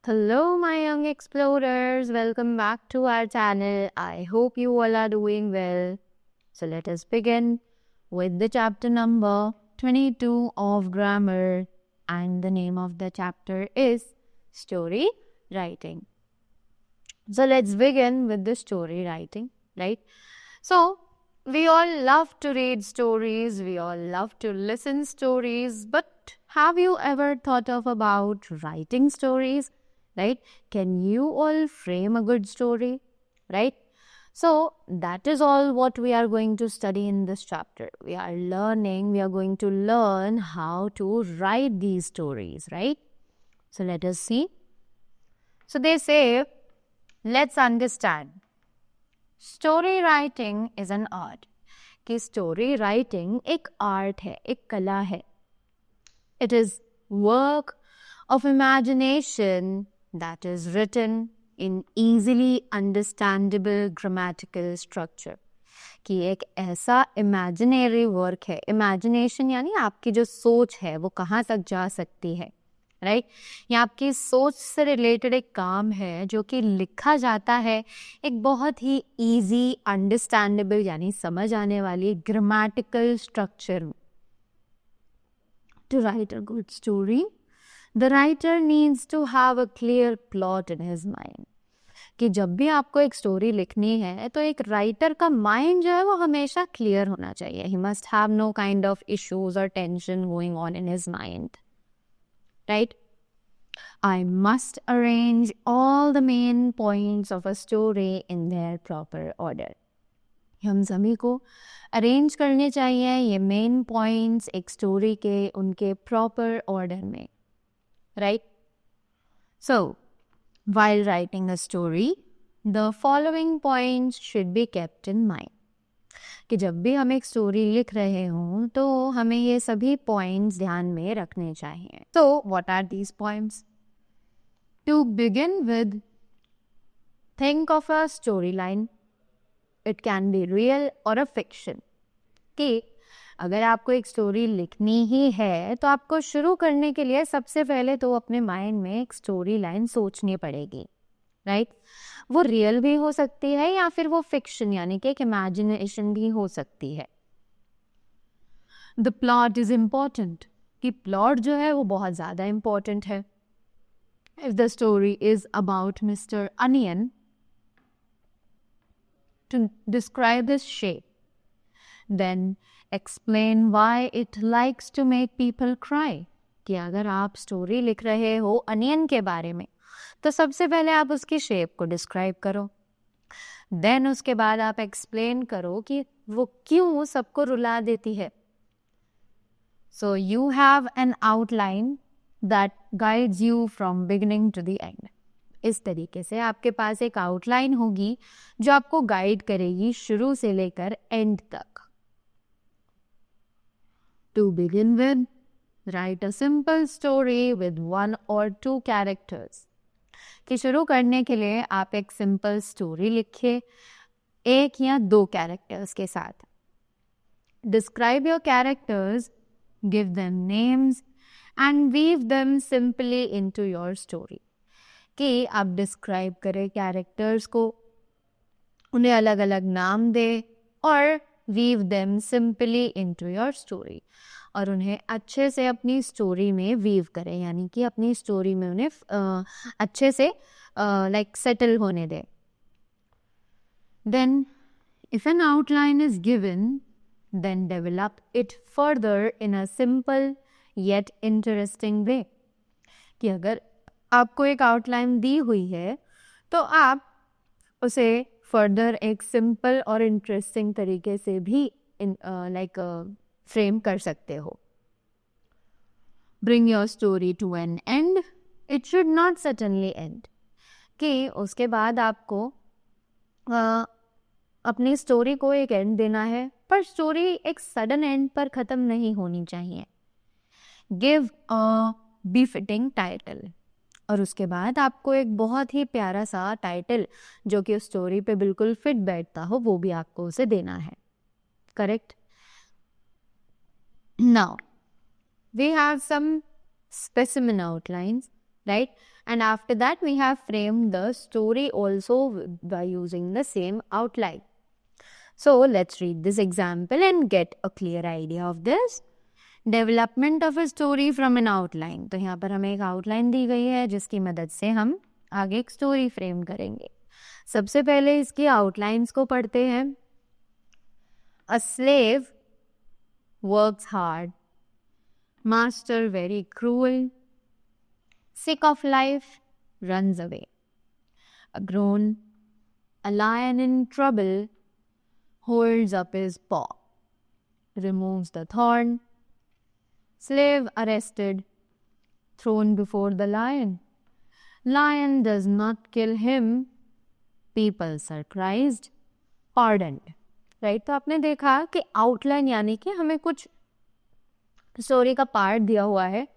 Hello, my young explorers. Welcome back to our channel. I hope you all are doing well. So, let us begin with the chapter number 22 of grammar. And the name of the chapter is Story Writing. So, let's begin with the story writing, right? So, we all love to read stories, we all love to listen stories, but have you ever thought of about writing stories? Right? Can you all frame a good story? Right? So that is all what we are going to study in this chapter. We are going to learn how to write these stories, right? So let us see. So they say, let's understand. Story writing is an art. कि story writing एक art है, एक कला है. It is work of imagination that is written in easily understandable grammatical structure. कि एक ऐसा imaginary work है. Imagination यानी आपकी जो सोच है वो कहाँ तक जा सकती है, राइट? ये आपकी सोच से रिलेटेड एक काम है जो कि लिखा जाता है एक बहुत ही इजी अंडरस्टैंडेबल यानी समझ आने वाली ग्रामेटिकल स्ट्रक्चर में. To write a good story, the writer needs to have a clear plot in his mind. कि जब भी आपको एक स्टोरी लिखनी है तो एक राइटर का माइंड जो है वो हमेशा क्लियर होना चाहिए. He must have no kind of issues or tension going on in his mind. Right? I must arrange all the main points of a story in their proper order. हम सभी को arrange करने चाहिए ये main points एक story के उनके proper order में, right? So while writing a story, the following points should be kept in mind. कि जब भी हम एक स्टोरी लिख रहे हों तो हमें ये सभी पॉइंट्स ध्यान में रखने चाहिए. So, what are these points? To begin with, think of a storyline. It can be real or a fiction. कि अगर आपको एक स्टोरी लिखनी ही है तो आपको शुरू करने के लिए सबसे पहले तो अपने माइंड में एक स्टोरी लाइन सोचनी पड़ेगी, राइट? वो रियल भी हो सकती है या फिर वो फिक्शन यानी कि एक इमेजिनेशन भी हो सकती है. द प्लॉट इज इम्पॉर्टेंट कि प्लॉट जो है वो बहुत ज़्यादा इम्पॉर्टेंट है. If the story is about mister Onion, to describe this shape, then explain why it likes to make people cry. कि अगर आप स्टोरी लिख रहे हो अनियन के बारे में तो सबसे पहले आप उसकी शेप को डिस्क्राइब करो. देन उसके बाद आप एक्सप्लेन करो कि वो क्यों सबको रुला देती है. So you have an outline that guides you from beginning to the end. इस तरीके से आपके पास एक आउटलाइन होगी जो आपको गाइड करेगी शुरू से लेकर एंड तक. To begin with, write a simple story with 1 or 2 characters. कि शुरू करने के लिए आप एक सिंपल स्टोरी लिखिए 1 या 2 कैरेक्टर्स के साथ. Describe your characters, give them names and weave them simply into your story. कि आप डिस्क्राइब करें कैरेक्टर्स को, उन्हें अलग अलग नाम दें और weave them simply into your story. और उन्हें अच्छे से अपनी स्टोरी में वीव करें यानी कि अपनी स्टोरी में उन्हें अच्छे से लाइक सेटल होने दें. Then if an outline is given, then develop it further in a simple yet interesting way. कि अगर आपको एक आउटलाइन दी हुई है तो आप उसे फर्दर एक सिंपल और इंटरेस्टिंग तरीके से भी लाइक फ्रेम कर सकते हो. Bring your story to an end, it should not suddenly end. कि उसके बाद आपको अपनी स्टोरी को एक एंड देना है पर स्टोरी एक सडन एंड पर ख़त्म नहीं होनी चाहिए. Give a B-fitting title. और उसके बाद आपको एक बहुत ही प्यारा सा टाइटल जो कि उस स्टोरी पे बिल्कुल फिट बैठता हो वो भी आपको उसे देना है. Correct? Now, we have some specimen outlines. right? And after that, we have framed the story also by using the same outline. So let's read this example and get a clear idea of this. Development of a story from an outline. तो यहाँ पर हमें एक outline दी गई है जिसकी मदद से हम आगे एक story frame करेंगे. सबसे पहले इसकी outlines को पढ़ते हैं. A slave works hard. Master very cruel. Sick of life, runs away. A lion in trouble, holds up his paw, removes the thorn. Slave arrested, thrown before the lion. Lion does not kill him. People surprised, pardoned. Right? तो आपने देखा कि outline यानी कि हमें कुछ story का part दिया हुआ है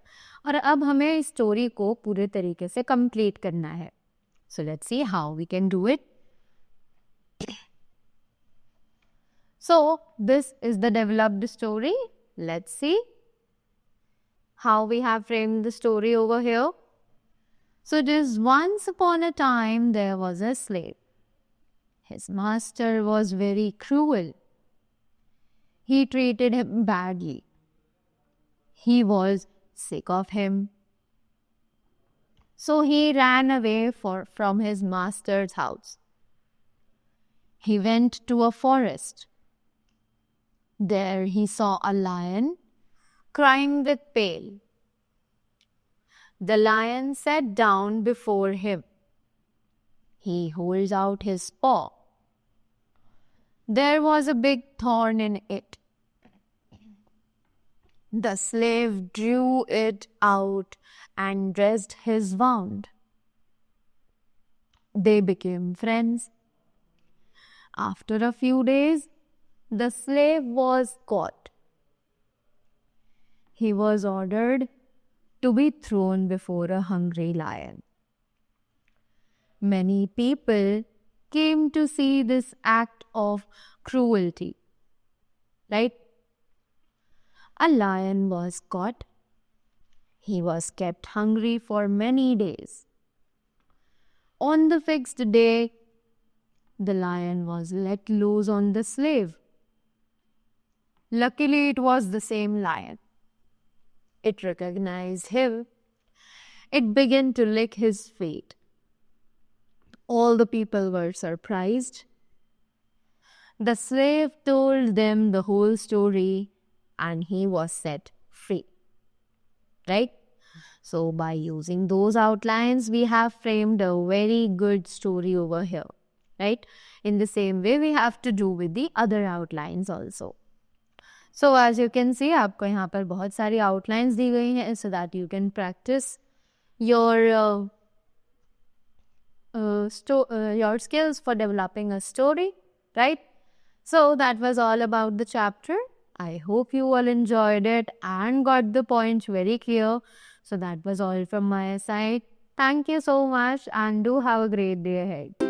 और अब हमें इस स्टोरी को पूरे तरीके से कंप्लीट करना है. So let's see how we can do it. So this is the developed story. Let's see how we have framed the story over here. So it is once upon a time there was a slave. His master was very cruel. He treated him badly. He was sick of him. So he ran away from his master's house. He went to a forest. There he saw a lion crying with pain. The lion sat down before him. He holds out his paw. There was a big thorn in it. The slave drew it out and dressed his wound. They became friends. After a few days, the slave was caught. He was ordered to be thrown before a hungry lion. Many people came to see this act of cruelty. Right? A lion was caught. He was kept hungry for many days. On the fixed day, the lion was let loose on the slave. Luckily, it was the same lion. It recognized him. It began to lick his feet. All the people were surprised. The slave told them the whole story and he was set free. Right? So by using those outlines, we have framed a very good story over here. Right? In the same way, we have to do with the other outlines also. So as you can see, आपको यहाँ पर बहुत सारी outlines दी गई हैं so that you can practice your skills for developing a story, right? So that was all about the chapter. I hope you all enjoyed it and got the points very clear. So that was all from my side. Thank you so much and do have a great day ahead.